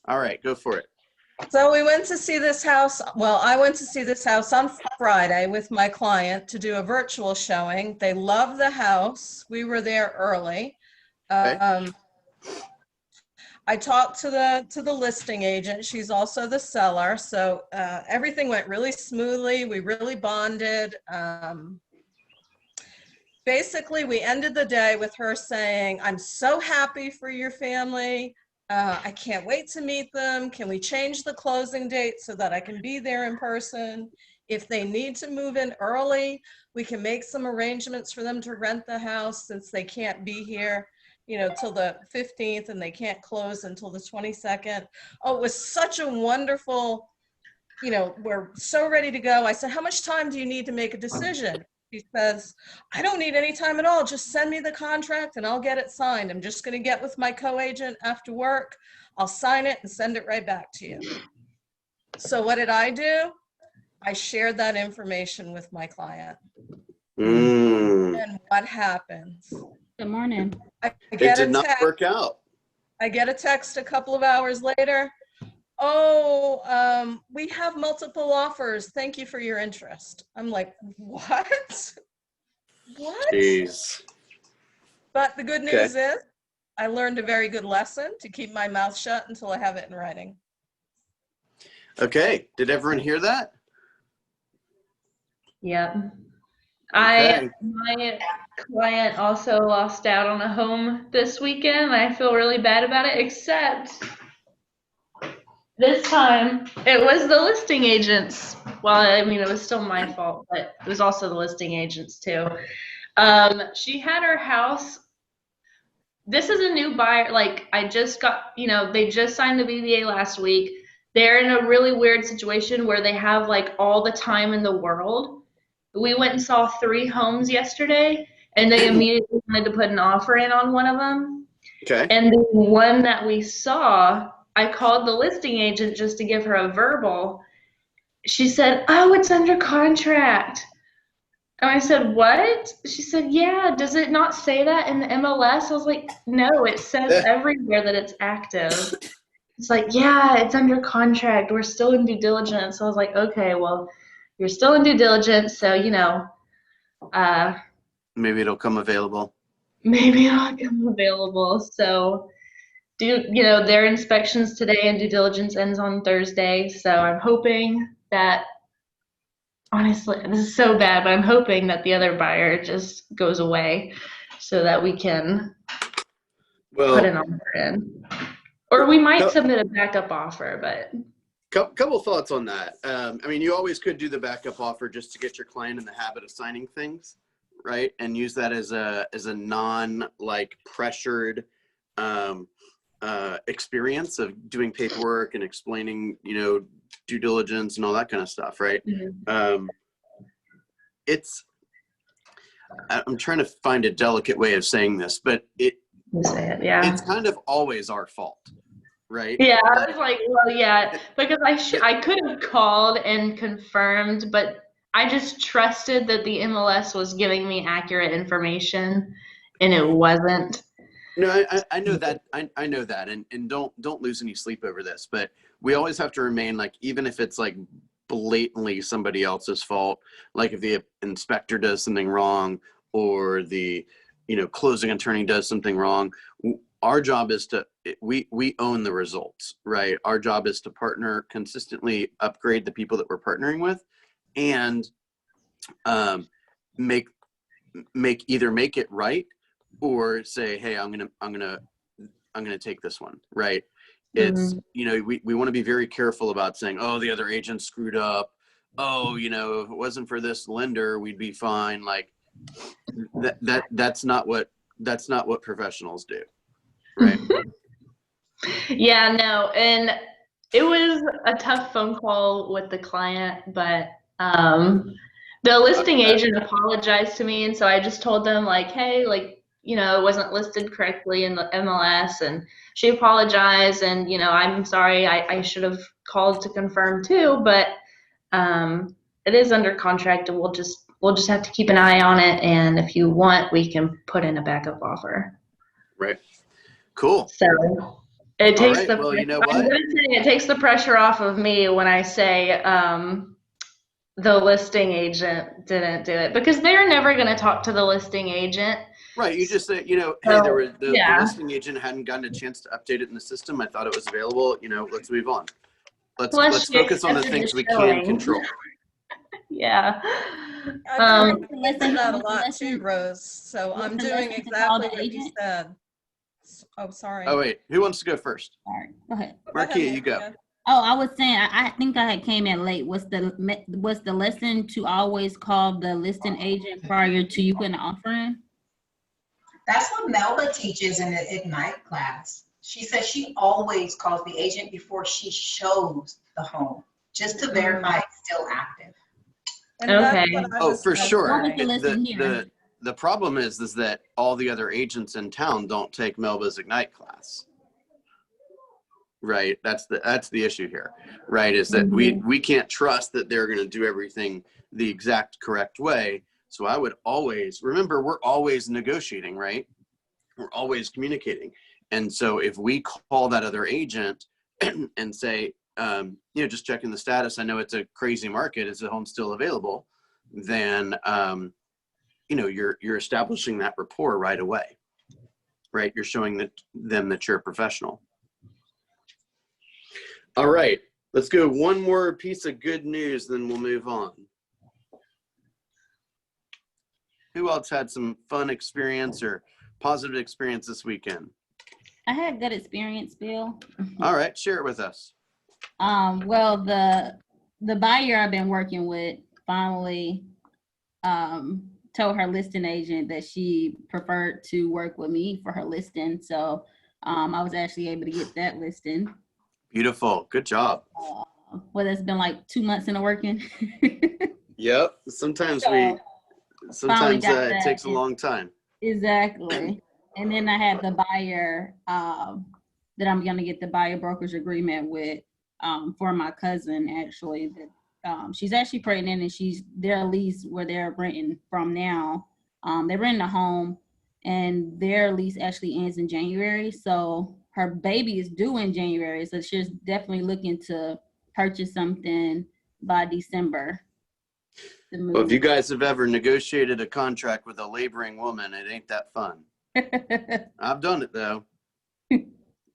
All right, go for it. So we went to see this house. Well, I went to see this house on Friday with my client to do a virtual showing. They love the house. We were there early. Okay. Um, I talked to the listing agent. She's also the seller. So everything went really smoothly. We really bonded. Basically, we ended the day with her saying, I'm so happy for your family. I can't wait to meet them. Can we change the closing date so that I can be there in person? If they need to move in early, we can make some arrangements for them to rent the house since they can't be here, till the 15th and they can't close until the 22nd. Oh, it was such a wonderful, we're so ready to go. I said, how much time do you need to make a decision? She says, I don't need any time at all. Just send me the contract and I'll get it signed. I'm just going to get with my co-agent after work. I'll sign it and send it right back to you. So what did I do? I shared that information with my client. And what happens? Good morning. It did not work out. I get a text a couple of hours later. We have multiple offers. Thank you for your interest. I'm like, what? What? Jeez. But the good news is I learned a very good lesson to keep my mouth shut until I have it in writing. Okay. Did everyone hear that? Yep. Okay. My client also lost out on a home this weekend. I feel really bad about it, except this time it was the listing agents. Well, I mean, it was still my fault, but it was also the listing agents too. She had her house. This is a new buyer. Like, I just got, they just signed the BBA last week. They're in a really weird situation where they have like all the time in the world. We went and saw 3 homes yesterday, and they immediately wanted to put an offer in on one of them. Okay. And the one that we saw, I called the listing agent just to give her a verbal. She said, oh, it's under contract. And I said, what? She said, yeah, does it not say that in the MLS? I was like, no, it says everywhere that it's active. It's like, yeah, it's under contract. We're still in due diligence. So I was like, okay, well, you're still in due diligence, so, maybe it'll come available. Maybe it'll come available. So, their inspections today and due diligence ends on Thursday. So I'm hoping that, honestly, this is so bad, but I'm hoping that the other buyer just goes away so that we can put an offer in. Or we might submit a backup offer, but. Couple thoughts on that. I mean, you always could do the backup offer just to get your client in the habit of signing things, right? And use that as a non pressured experience of doing paperwork and explaining, due diligence and all that kind of stuff, right? Mm-hmm. I'm trying to find a delicate way of saying this, but it's kind of always our fault. Right. Yeah, I was like, well, yeah, because I could have called and confirmed, but I just trusted that the MLS was giving me accurate information, and it wasn't. No, I know that. I know that, and don't lose any sleep over this. But we always have to remain like, even if it's like blatantly somebody else's fault, like if the inspector does something wrong or the closing attorney does something wrong. Our job is we own the results, right? Our job is to partner consistently, upgrade the people that we're partnering with, and make it right, or say, hey, I'm gonna take this one, right? It's we want to be very careful about saying, oh, the other agent screwed up. Oh, if it wasn't for this lender, we'd be fine. Like that's not what professionals do. Right. Yeah, no, and it was a tough phone call with the client, but the listing agent apologized to me, and so I just told them like, hey, like, it wasn't listed correctly in the MLS, and she apologized, and I'm sorry, I should have called to confirm too, but it is under contract, and we'll just have to keep an eye on it, and if you want, we can put in a backup offer. Right. Cool. So It All takes right. the Well, you know I'm what? gonna say it takes the pressure off of me when I say the listing agent didn't do it because they're never gonna talk to the listing agent. Right. You just say, hey, there So were the yeah. listing agent hadn't gotten a chance to update it in the system. I thought it was available. Let's move on. Plus Let's she focus on the accepted things the we can showing. control. Yeah. I've been Um, looking into that a lot too, Rose. So I'm What's the doing lesson to call exactly the what you agent? said. Oh, sorry. Oh, wait. Who wants to go first? Sorry, go ahead. Go ahead, Marquia, you go. Marcia. Oh, I was saying, I think I had came in late. Was the lesson to always call the listing agent prior to you putting an offer in? That's what Melba teaches in the Ignite class. She says she always calls the agent before she shows the home, just to verify it's still active. And that's Okay. what I Oh, was for gonna sure. What was say. the lesson here? The problem is that all the other agents in town don't take Melba's Ignite class. Right. That's the issue here. Right. Is that we can't trust that they're going to do everything the exact correct way. So I would always remember we're always negotiating, right? We're always communicating. And so if we call that other agent and say, just checking the status, I know it's a crazy market, is the home still available? Then, you're establishing that rapport right away, right? You're showing them that you're a professional. All right, let's go one more piece of good news, then we'll move on. Who else had some fun experience or positive experience this weekend? I had good experience, Bill. All right, share it with us. Well, the buyer I've been working with finally told her listing agent that she preferred to work with me for her listing. So I was actually able to get that listing. Beautiful. Good job. Well, it's been like 2 months in the working. Yep. Sometimes So, it takes a long time. Exactly. And then I had the buyer that I'm going to get the buyer brokerage agreement with for my cousin, actually. That she's actually pregnant, and their lease where they're renting from now. They're renting a home, and their lease actually ends in January. So her baby is due in January. So she's definitely looking to purchase something by December. Well, if you guys have ever negotiated a contract with a laboring woman, it ain't that fun. I've done it though.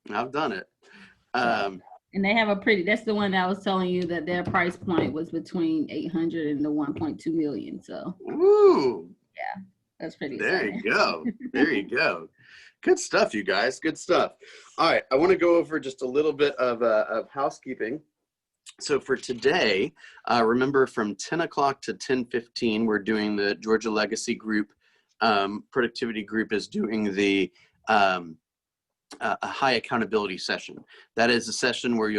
I've done it. And they have that's the one that I was telling you that their price point was between 800 and the 1.2 million. So, woo, yeah, that's pretty there exciting. you go. There you go. Good stuff, you guys. Good stuff. All right, I want to go over just a little bit of housekeeping. So for today, remember from 10 o'clock to 10:15, we're doing the Georgia Legacy Group. Productivity Group is doing the a high accountability session. That is a session where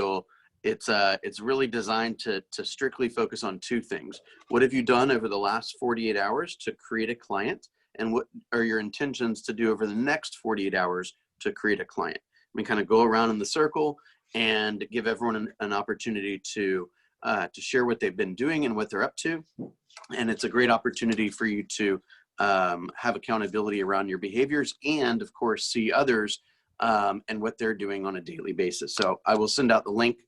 it's really designed to strictly focus on two things. What have you done over the last 48 hours to create a client? And what are your intentions to do over the next 48 hours to create a client? We kind of go around in the circle and give everyone an opportunity to share what they've been doing and what they're up to. And it's a great opportunity for you to have accountability around your behaviors and, of course, see others and what they're doing on a daily basis. So I will send out the link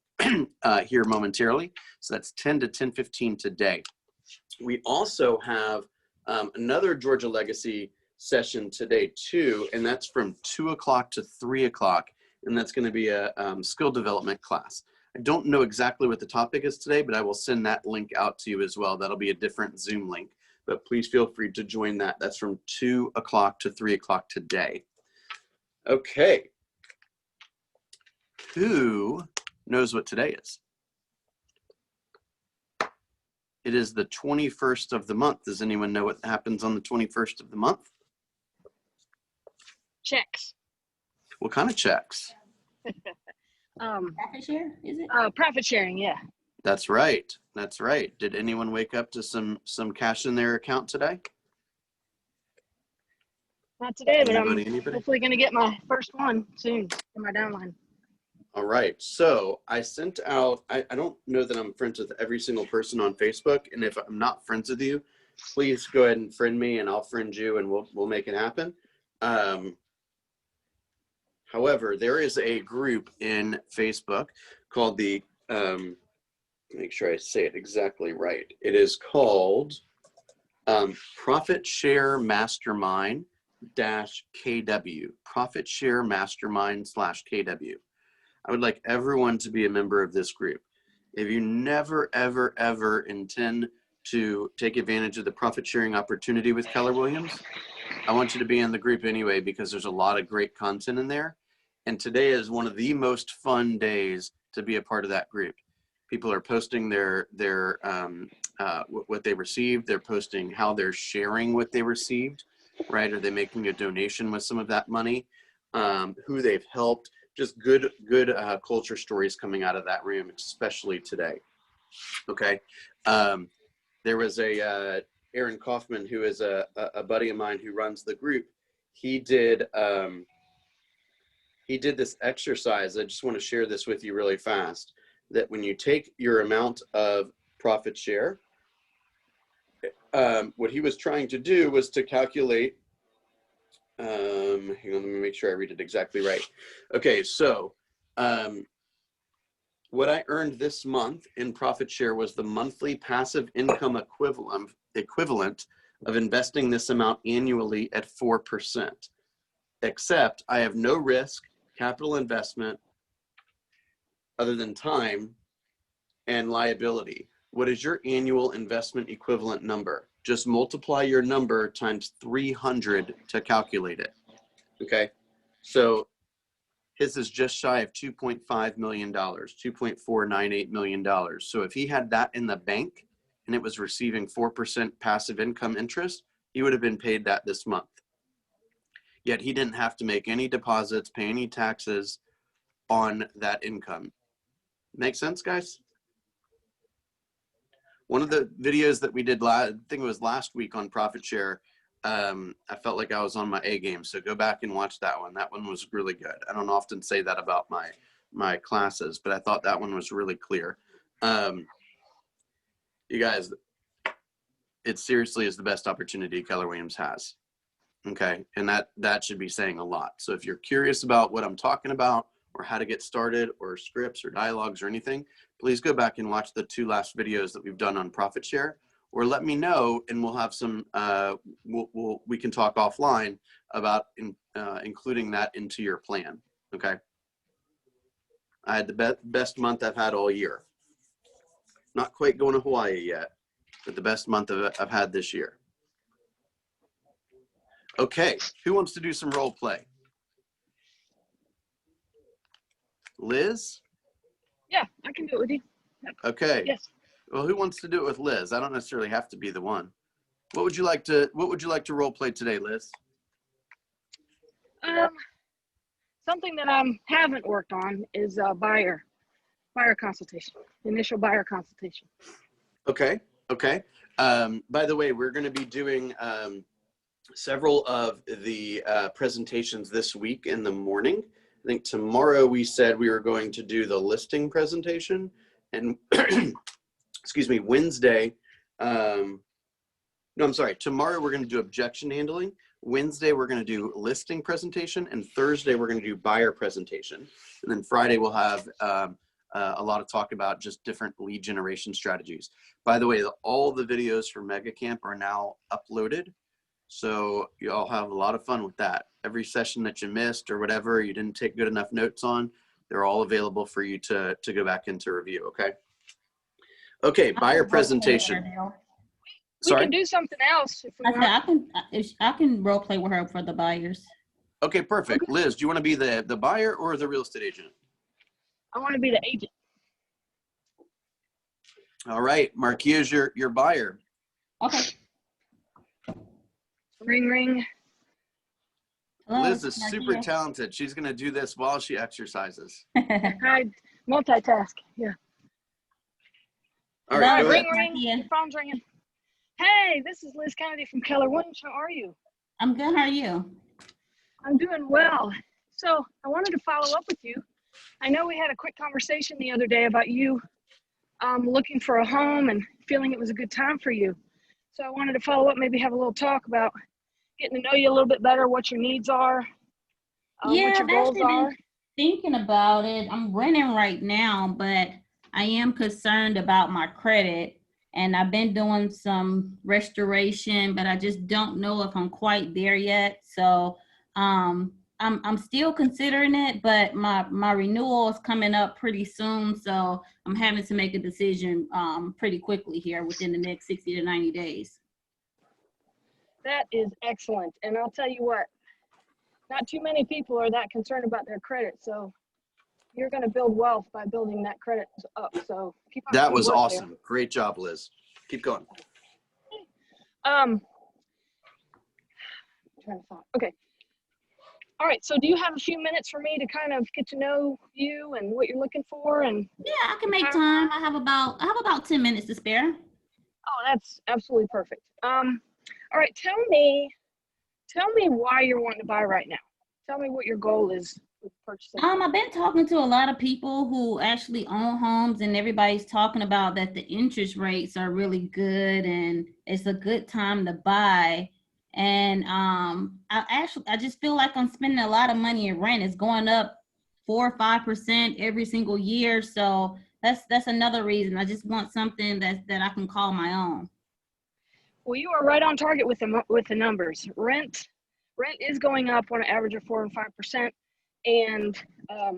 here momentarily. So that's 10 to 10:15 today. We also have another Georgia Legacy session today too, and that's from 2 o'clock to 3 o'clock. And that's going to be a skill development class. I don't know exactly what the topic is today, but I will send that link out to you as well. That'll be a different Zoom link, but please feel free to join that. That's from 2 o'clock to 3 o'clock today. Okay. Who knows what today is? It is the 21st of the month. Does anyone know what happens on the 21st of the month? Checks. What kind of checks? Profit share, is it? Profit sharing, yeah. That's right. That's right. Did anyone wake up to some cash in their account today? Not today, but I'm Anybody? hopefully going to get my first one soon in my downline. All right. So I sent out, I don't know that I'm friends with every single person on Facebook. And if I'm not friends with you, please go ahead and friend me and I'll friend you and we'll make it happen. However, there is a group in Facebook called the, make sure I say it exactly right. It is called Profit Share Mastermind -KW. Profit Share Mastermind /KW. I would like everyone to be a member of this group. If you never, ever, ever intend to take advantage of the profit sharing opportunity with Keller Williams, I want you to be in the group anyway, because there's a lot of great content in there. And today is one of the most fun days to be a part of that group. People are posting what they received. They're posting how they're sharing what they received, right? Are they making a donation with some of that money? Who they've helped. Just good culture stories coming out of that room, especially today. Okay. There was Aaron Kaufman, who is a buddy of mine who runs the group. He did this exercise. I just want to share this with you really fast, that when you take your amount of profit share, what he was trying to do was to calculate, hang on, let me make sure I read it exactly right. Okay, so what I earned this month in profit share was the monthly passive income equivalent of investing this amount annually at 4%, except I have no risk, capital investment, other than time and liability. What is your annual investment equivalent number? Just multiply your number times 300 to calculate it. Okay, so his is just shy of $2.5 million, $2.498 million. So if he had that in the bank and it was receiving 4% passive income interest, he would have been paid that this month. Yet he didn't have to make any deposits, pay any taxes on that income. Make sense, guys? One of the videos that we did, I think it was last week on profit share, I felt like I was on my A game. So go back and watch that one. That one was really good. I don't often say that about my classes, but I thought that one was really clear. You guys, it seriously is the best opportunity Keller Williams has. Okay, and that should be saying a lot. So if you're curious about what I'm talking about, or how to get started, or scripts or dialogues or anything, please go back and watch the 2 last videos that we've done on profit share, or let me know and we'll have some, we can talk offline about including that into your plan, okay? I had the best month I've had all year. Not quite going to Hawaii yet, but the best month I've had this year. Okay, who wants to do some role play? Liz? Yeah, I can do it with you. Okay. Yes. Well, who wants to do it with Liz? I don't necessarily have to be the one. What would you like to role play today, Liz? Something that I haven't worked on is buyer consultation, initial buyer consultation. Okay. Okay. By the way, we're going to be doing several of the presentations this week in the morning. I think tomorrow we said we were going to do the listing presentation, and excuse me, Wednesday. No, I'm sorry. Tomorrow we're going to do objection handling. Wednesday we're going to do listing presentation, and Thursday we're going to do buyer presentation. And then Friday we'll have a lot of talk about just different lead generation strategies. By the way, all the videos for Mega Camp are now uploaded, so you all have a lot of fun with that. Every session that you missed or whatever you didn't take good enough notes on, they're all available for you to go back into review. Okay. Okay, buyer presentation. We can do something else if we want. I can role play with her for the buyers. Okay, perfect. Okay. Liz, do you want to be the buyer or the real estate agent? I want to be the agent. All right, Marquia's your buyer. Okay. Ring, ring. Hello, Liz is super talented. She's going to do this while she exercises. I multitask. Yeah. All right, ring, ring. Your phone's ringing. Hey, this is Liz Kennedy from Keller Williams. How are you? I'm good. How are you? I'm doing well. So I wanted to follow up with you. I know we had a quick conversation the other day about you looking for a home and feeling it was a good time for you. So I wanted to follow up, maybe have a little talk about getting to know you a little bit better, what your needs are, Yeah, what your I've goals actually are? been thinking about it. I'm renting right now, but I am concerned about my credit. And I've been doing some restoration, but I just don't know if I'm quite there yet. So I'm still considering it, but my renewal is coming up pretty soon. So I'm having to make a decision pretty quickly here within the next 60 to 90 days. That is excellent. And I'll tell you what, not too many people are that concerned about their credit. So you're going to build wealth by building that credit up. So keep up That the good was work awesome. Great job, Liz. Keep going. there. Trying to thought. Okay. All right. So do you have a few minutes for me to kind of get to know you and what you're looking for? And Yeah, I can make time. I have about 10 minutes to spare. oh, that's absolutely perfect. All right. Tell me why you're wanting to buy right now. Tell me what your goal is with purchasing. I've been talking to a lot of people who actually own homes, and everybody's talking about that the interest rates are really good and it's a good time to buy. And I just feel like I'm spending a lot of money in rent. It's going up 4 or 5% every single year. So that's another reason. I just want something that I can call my own. Well, you are right on target with the numbers. Rent is going up on an average of 4 and 5%. And I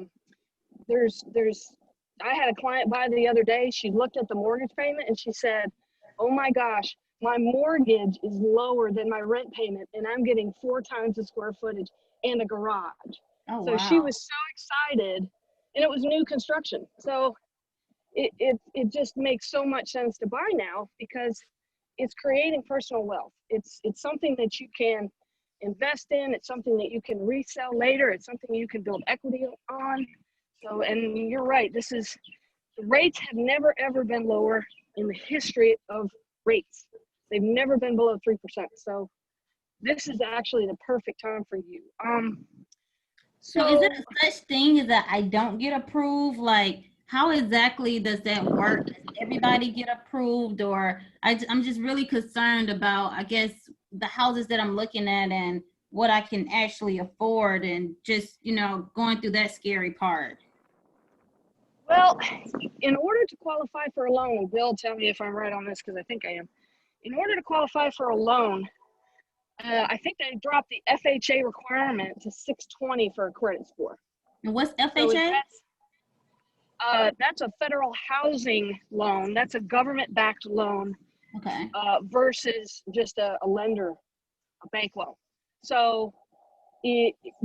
had a client buy the other day. She looked at the mortgage payment and she said, "Oh my gosh, my mortgage is lower than my rent payment, and I'm getting 4 times the square footage and a garage." Oh, So she wow. was so excited, and it was new construction. So it just makes so much sense to buy now because it's creating personal wealth. It's something that you can invest in. It's something that you can resell later. It's something you can build equity on. So, and you're right, the rates have never ever been lower in the history of rates. They've never been below 3%. So this is actually the perfect time for you. So is it a such thing as that I don't get approved? Like, how exactly does that work? Does everybody get approved? Or I'm just really concerned about, I guess, the houses that I'm looking at and what I can actually afford and just, going through that scary part. Well, in order to qualify for a loan, and Bill, tell me if I'm right on this because I think I am. In order to qualify for a loan, I think they dropped the FHA requirement to 620 for a credit score. And what's So FHA? that's a federal housing loan. That's a government-backed loan Okay. versus just a lender, a bank loan. So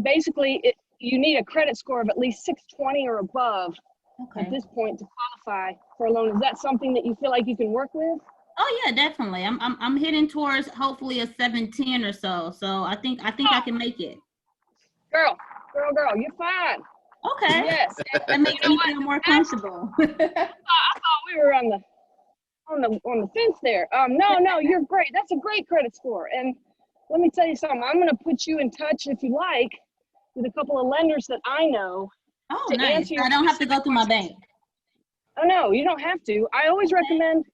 basically, you need a credit score of at least 620 or above at Okay. this point to qualify for a loan. Is that something that you feel like you can work with? Oh yeah, definitely. I'm heading towards hopefully a 710 or so. So I think I can make it. Girl, you're fine. Okay. Yes. That makes me feel more comfortable. I thought we were on the fence there. No, you're great. That's a great credit score. And let me tell you something. I'm going to put you in touch, if you like, with a couple of lenders that I know. Oh, to nice. answer your I don't have to go specific through my questions. bank. Oh no, you don't have to. I always recommend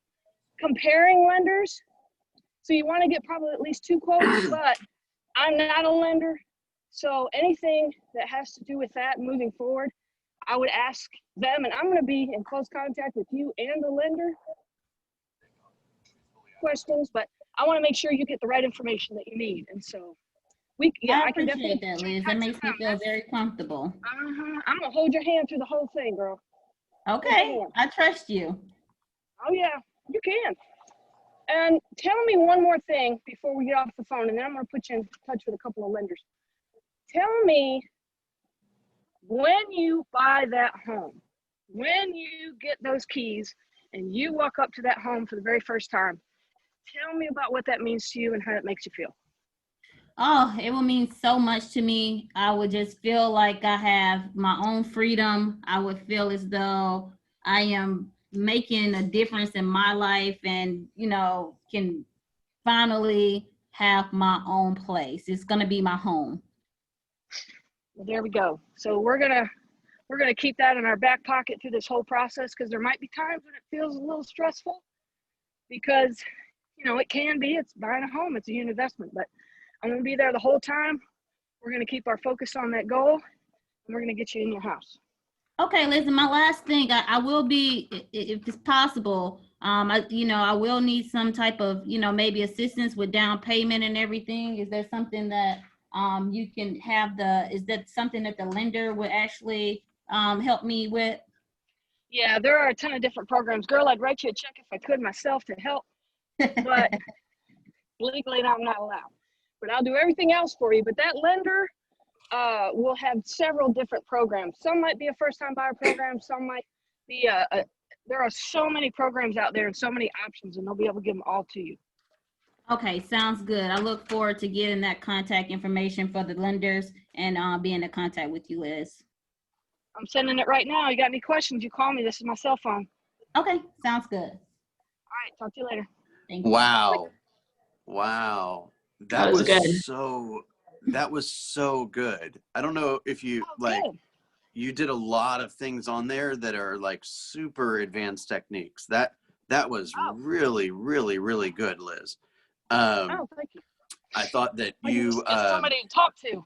comparing lenders. So you want to get probably at least 2 quotes, but I'm not a lender. So anything that has to do with that moving forward, I would ask them, and I'm going to be in close contact with you and the lender questions, but I want to make sure you get the right information that you need. And so I I can definitely appreciate that, Liz. That makes me feel very comfortable. I'm going to hold your hand through the whole thing, girl. Okay. I trust you. Oh yeah, you can. And tell me one more thing before we get off the phone, and then I'm going to put you in touch with a couple of lenders. Tell me, when you buy that home, when you get those keys and you walk up to that home for the very first time, tell me about what that means to you and how it makes you feel. Oh, it will mean so much to me. I would just feel like I have my own freedom. I would feel as though I am making a difference in my life and, can finally have my own place. It's going to be my home. Well, there we go. So we're gonna keep that in our back pocket through this whole process, because there might be times when it feels a little stressful, because it can be. It's buying a home. It's a huge investment, but I'm gonna be there the whole time. We're going to keep our focus on that goal, and we're going to get you in your house. Okay, listen, my last thing, I will be, if it's possible, I will need some type of, maybe assistance with down payment and everything. Is there something that you can have is that something that the lender would actually help me with? Yeah, there are a ton of different programs. Girl, I'd write you a check if I could myself to help, but legally I'm not allowed. But I'll do everything else for you. But that lender will have several different programs. Some might be a first-time buyer program. Some might be there are so many programs out there and so many options, and they'll be able to give them all to you. Okay, sounds good. I look forward to getting that contact information for the lenders and being in contact with you, Liz. I'm sending it right now. You got any questions, you call me. This is my cell phone. Okay, sounds good. All right, talk to you later. Thank you. Wow. That was good. That was so good. I don't know if you Good. you did a lot of things on there that are like super advanced techniques. That was really, really, really good, Liz. Oh, thank you. I thought that I can you just get somebody to talk to.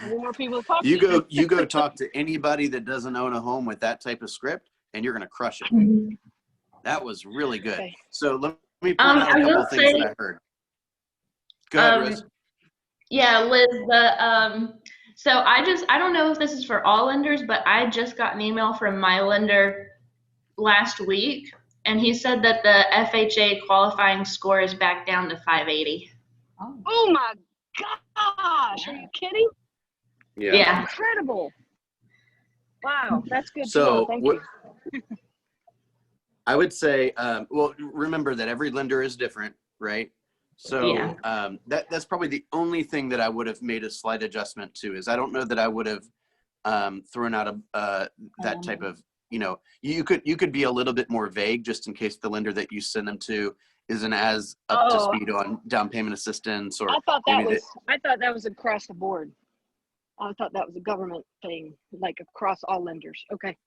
More people to talk you to. go talk to anybody that doesn't own a home with that type of script, and you're gonna crush it. That was really good. Okay. So let me point out a I couple will of things say, that I heard. Go ahead, Rose. Yeah, Liz, so I don't know if this is for all lenders, but I just got an email from my lender last week, and he said that the FHA qualifying score is back down to 580. Oh my gosh, are you kidding? Yeah. Incredible. Wow, that's good to So know. Thank you. I would say, well, remember that every lender is different, right? So Yeah. That's probably the only thing that I would have made a slight adjustment to. Is I don't know that I would have thrown out that type of, you could be a little bit more vague just in case the lender that you send them to isn't as up to speed on down payment assistance, or I thought that was across the board. I thought that was a government thing, like across all lenders. Okay.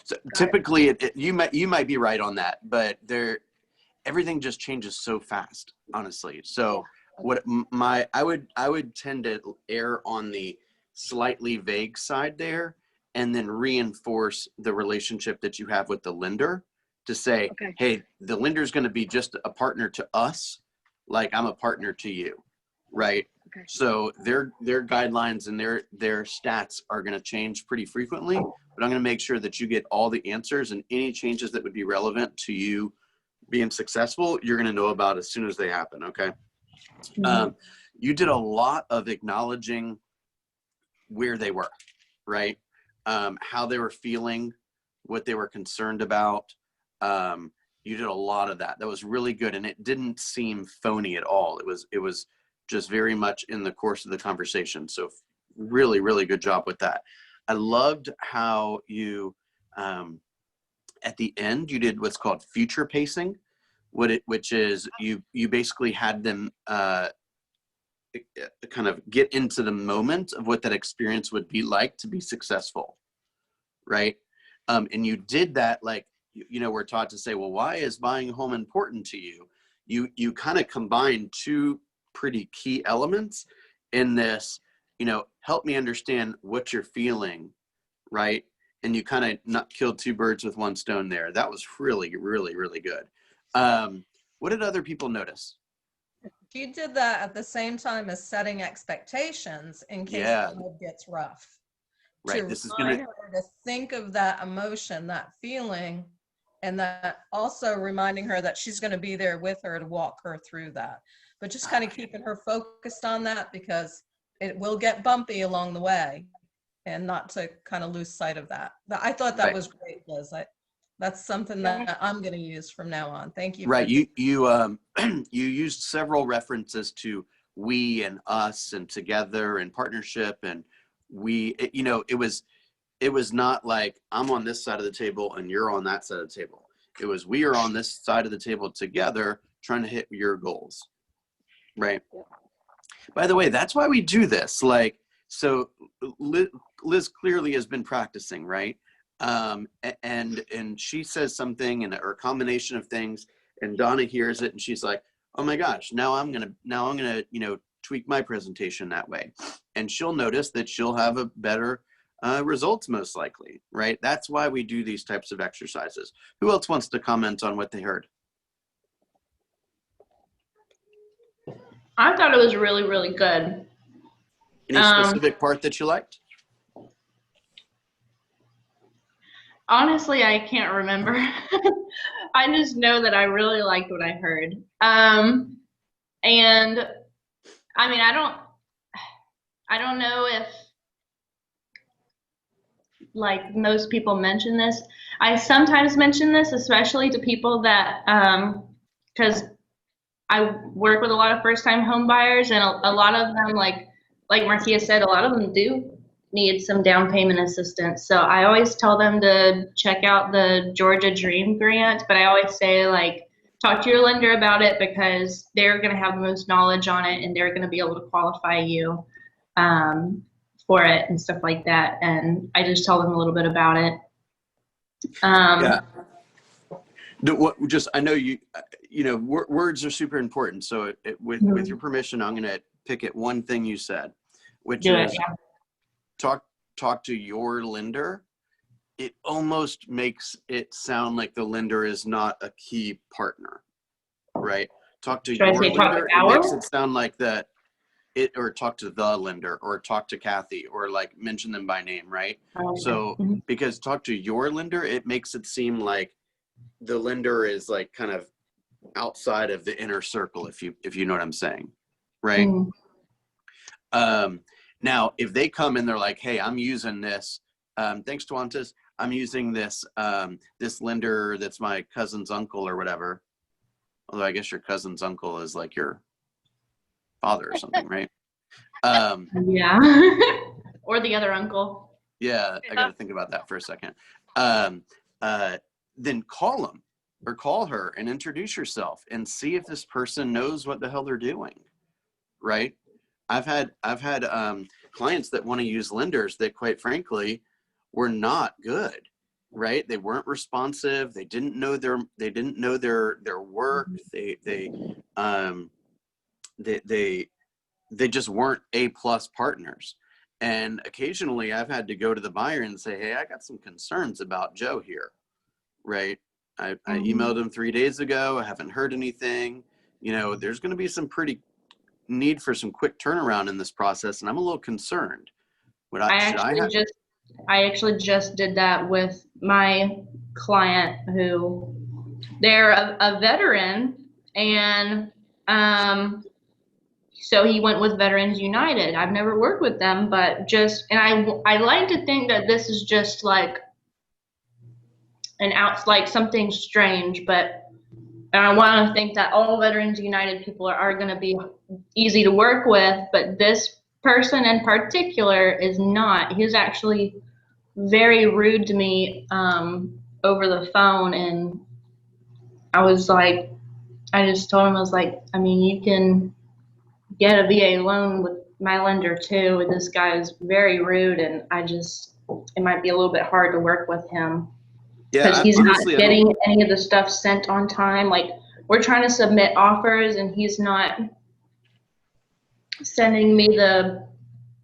So typically you might be right on that, but everything just changes so fast, honestly. So I would tend to err on the slightly vague side there, and then reinforce the relationship that you have with the lender to say, hey, the lender is going to be just a partner to us, like I'm a partner to you, right? Okay. So their guidelines and their stats are going to change pretty frequently, but I'm going to make sure that you get all the answers, and any changes that would be relevant to you being successful, you're going to know about as soon as they happen. Okay. Mm-hmm. You did a lot of acknowledging where they were, right? How they were feeling, what they were concerned about. You did a lot of that. That was really good. And it didn't seem phony at all. It was just very much in the course of the conversation. So really, really good job with that. I loved how you, at the end, you did what's called future pacing, which is you basically had them kind of get into the moment of what that experience would be like to be successful, right? And you did that, like, we're taught to say, well, why is buying a home important to you? You kind of combine two pretty key elements in this, help me understand what you're feeling, right? And you kind of not killed two birds with one stone there. That was really, really, really good. What did other people notice? You did that at the same time as setting expectations in case it gets rough. Right. This is going to think of that emotion, that feeling, and that also reminding her that she's going to be there with her to walk her through that. But just kind of keeping her focused on that, because it will get bumpy along the way, and not to kind of lose sight of that. I thought that was great, Liz. That's something that I'm going to use from now on. Thank you. Right. You you used several references to we and us and together and partnership, and it was not like I'm on this side of the table and you're on that side of the table. It was we are on this side of the table together trying to hit your goals. Right. By the way, that's why we do this. Like, so Liz clearly has been practicing, right? And she says something or a combination of things, and Donna hears it and she's like, oh my gosh, now I'm gonna tweak my presentation that way. And she'll notice that she'll have a better results most likely, right? That's why we do these types of exercises. Who else wants to comment on what they heard? I thought it was really, really good. Any specific part that you liked? Honestly, I can't remember. I just know that I really liked what I heard. And I mean, I don't know if like most people mention this. I sometimes mention this, especially to people that, because I work with a lot of first-time home buyers, and a lot of them, like Marcia said, a lot of them do need some down payment assistance. So I always tell them to check out the Georgia Dream Grant, but I always say, like, talk to your lender about it, because they're going to have the most knowledge on it, and they're going to be able to qualify you for it and stuff like that. And I just tell them a little bit about it. Yeah. I know words are super important. So with your permission, I'm going to pick at one thing you said, which is talk to your lender. It almost makes it sound like the lender is not a key partner, right? Talk to your lender. It makes it sound like that. Or talk to the lender, or talk to Kathy, or like mention them by name, right? So because talk to your lender, it makes it seem like the lender is like kind of outside of the inner circle, if you know what I'm saying, right? Now, if they come and they're like, hey, I'm using this, thanks Tawantis, I'm using this this lender that's my cousin's uncle or whatever. Although I guess your cousin's uncle is like your father or something, right? Yeah. Or the other uncle. Yeah, I got to think about that for a second. Then call them or call her and introduce yourself and see if this person knows what the hell they're doing, right? I've had clients that want to use lenders that, quite frankly, were not good, right? They weren't responsive. They didn't know their work. They just weren't A+ partners. And occasionally I've had to go to the buyer and say, hey, I got some concerns about Joe here, right? I emailed him 3 days ago. I haven't heard anything. There's going to be some pretty need for some quick turnaround in this process, and I'm a little concerned. I actually just did that with my client, who they're a veteran, and so he went with Veterans United. I've never worked with them, but I like to think that this is just like like something strange, but I want to think that all Veterans United people are going to be easy to work with, but this person in particular is not. He was actually very rude to me over the phone, and I just told him, I was like, I mean, you can get a VA loan with my lender too, and this guy is very rude, and it might be a little bit hard to work with him. Yeah, because he's not getting any of the stuff sent on time. Like, we're trying to submit offers, and he's not sending me the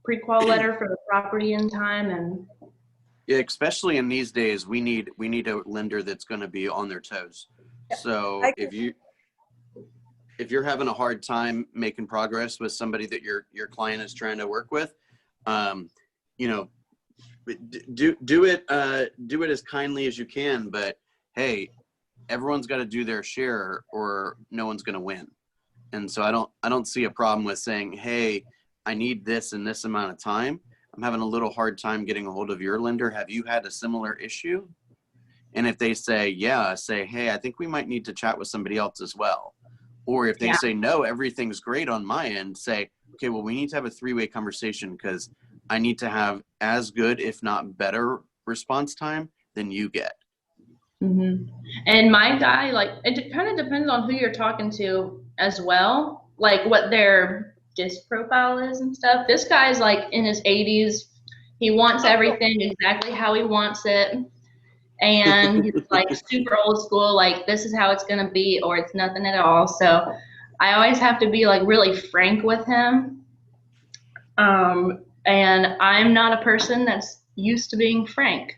pre-qual letter for the property in time. And yeah, especially in these days, we need a lender that's going to be on their toes. So if you're having a hard time making progress with somebody that your client is trying to work with, do it as kindly as you can, but hey, everyone's got to do their share or no one's going to win. And so I don't see a problem with saying, hey, I need this in this amount of time. I'm having a little hard time getting a hold of your lender. Have you had a similar issue? And if they say, yeah, say, hey, I think we might need to chat with somebody else as well. Or if they say, no, everything's great on my end, say, okay, well, we need to have a 3-way conversation, because I need to have as good, if not better, response time than you get. Mm-hmm. And my guy, like, it kind of depends on who you're talking to as well, like what their DISC profile is and stuff. This guy's like in his 80s. He wants everything exactly how he wants it. And he's like super old school, like, this is how it's going to be, or it's nothing at all. So I always have to be like really frank with him. And I'm not a person that's used to being frank.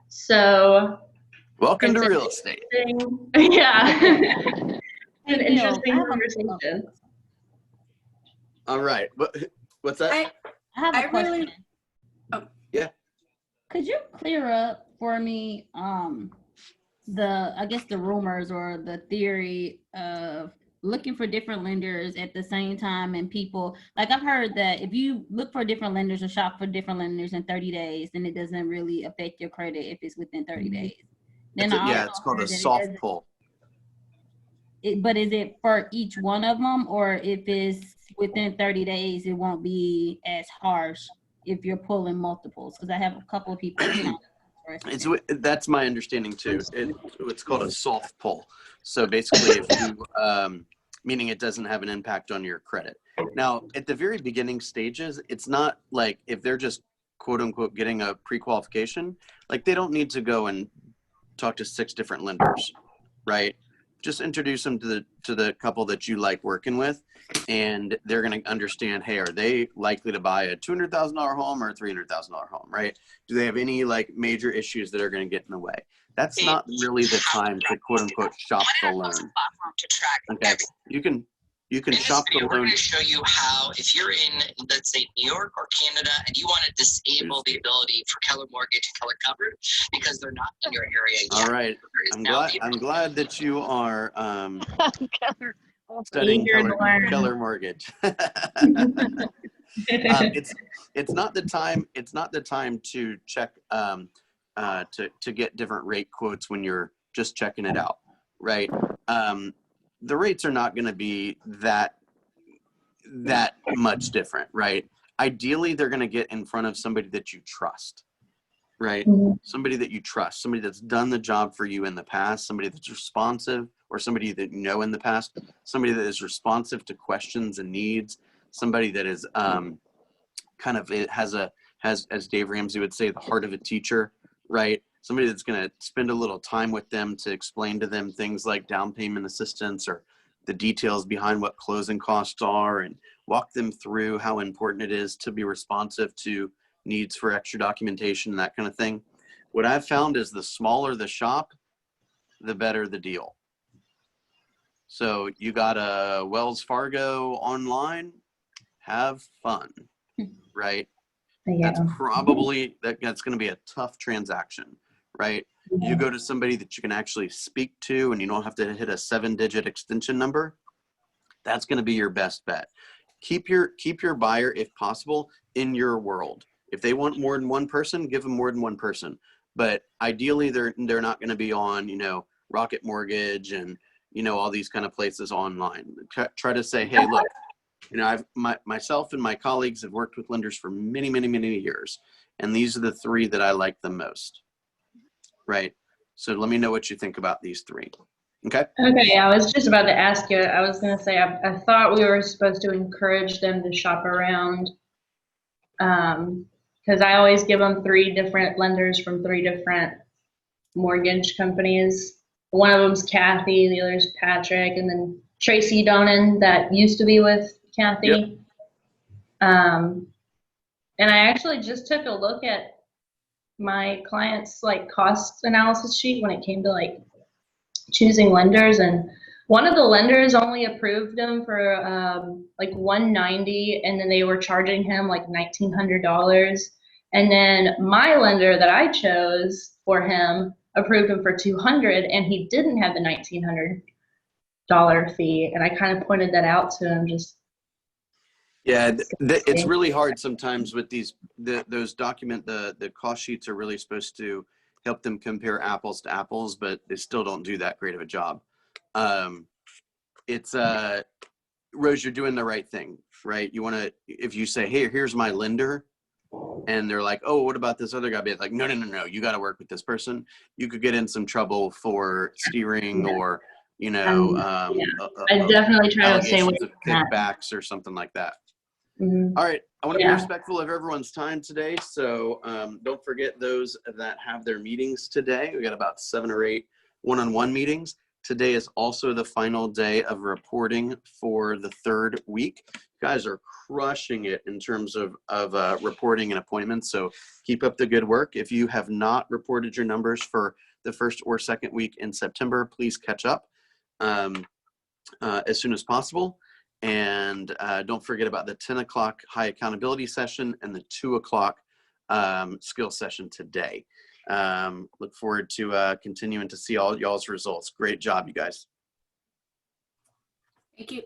So Welcome it's to real estate. yeah. An Hey, Bill, interesting I have conversation. All right. What's that? I have a I question. really- Yeah. Could you clear up for me I guess the rumors or the theory of looking for different lenders at the same time, and people, like I've heard that if you look for different lenders or shop for different lenders in 30 days, then it doesn't really affect your credit if it's within 30 days. Then It's called a soft pull. But is it for each one of them, or if it's within 30 days, it won't be as harsh if you're pulling multiples? Because I have a couple of people. That's my understanding too. It's called a soft pull. So basically, if you, meaning it doesn't have an impact on your credit. Now, at the very beginning stages, it's not like if they're just quote unquote getting a pre-qualification, like they don't need to go and talk to 6 different lenders, right? Just introduce them to the couple that you like working with, and they're going to understand, hey, are they likely to buy a $200,000 home or a $300,000 home, right? Do they have any like major issues that are going to get in the way? That's not really the time to quote unquote shop the loan. Okay, you can shop the We're loan. going to show you how, if you're in, let's say, New York or Canada, and you want to disable the ability for Keller Mortgage and Keller Covered because they're not in your area yet. All right, I'm glad that you are Keller. studying Eager to learn. Keller Mortgage. It's not the time. It's not the time to check to get different rate quotes when you're just checking it out, right? The rates are not going to be that much different, right? Ideally, they're going to get in front of somebody that you trust, right? Somebody that you trust, somebody that's done the job for you in the past, somebody that's responsive, or somebody that you know in the past, somebody that is responsive to questions and needs, somebody that is kind of has, as Dave Ramsey would say, the heart of a teacher, right? Somebody that's going to spend a little time with them to explain to them things like down payment assistance or the details behind what closing costs are, and walk them through how important it is to be responsive to needs for extra documentation and that kind of thing. What I've found is the smaller the shop, the better the deal. So you got a Wells Fargo online, have fun, right? Yeah. That's probably, that's going to be a tough transaction, right? You go to somebody that you can actually speak to and you don't have to hit a 7-digit extension number. That's going to be your best bet. Keep your buyer, if possible, in your world. If they want more than one person, give them more than one person. But ideally, they're not going to be on, Rocket Mortgage and, all these kind of places online. Try to say, hey, look, myself and my colleagues have worked with lenders for many, many, many years. And these are the 3 that I like the most. Right. So let me know what you think about these 3. Okay. Okay, I was just about to ask you. I was going to say, I thought we were supposed to encourage them to shop around, because I always give them 3 different lenders from 3 different mortgage companies. One of them's Kathy, the other's Patrick, and then Tracy Donan that used to be with Kathy. Yep. And I actually just took a look at my client's like cost analysis sheet when it came to like choosing lenders, and one of the lenders only approved him for like $190, and then they were charging him like $1,900. And then my lender that I chose for him approved him for $200, and he didn't have the $1,900 fee. And I kind of pointed that out to him. Just it's really hard sometimes with those the cost sheets are really supposed to help them compare apples to apples, but they still don't do that great of a job. Rose, you're doing the right thing, right? You want to, if you say, hey, here's my lender, and they're like, oh, what about this other guy? Be like, no, you got to work with this person. You could get in some trouble for steering or, I definitely try to stay away allegations of from that. kickbacks or something like that. Mhm. All right. I want to be respectful of everyone's time today. So don't forget those that have their meetings today. We got about 7 or 8 one-on-one meetings. Today is also the final day of reporting for the 3rd week. You guys are crushing it in terms of reporting and appointments, so keep up the good work. If you have not reported your numbers for the 1st or 2nd week in September, please catch up as soon as possible. And don't forget about the 10 o'clock high accountability session and the 2 o'clock skill session today. Look forward to continuing to see all y'all's results. Great job, you guys. Thank you.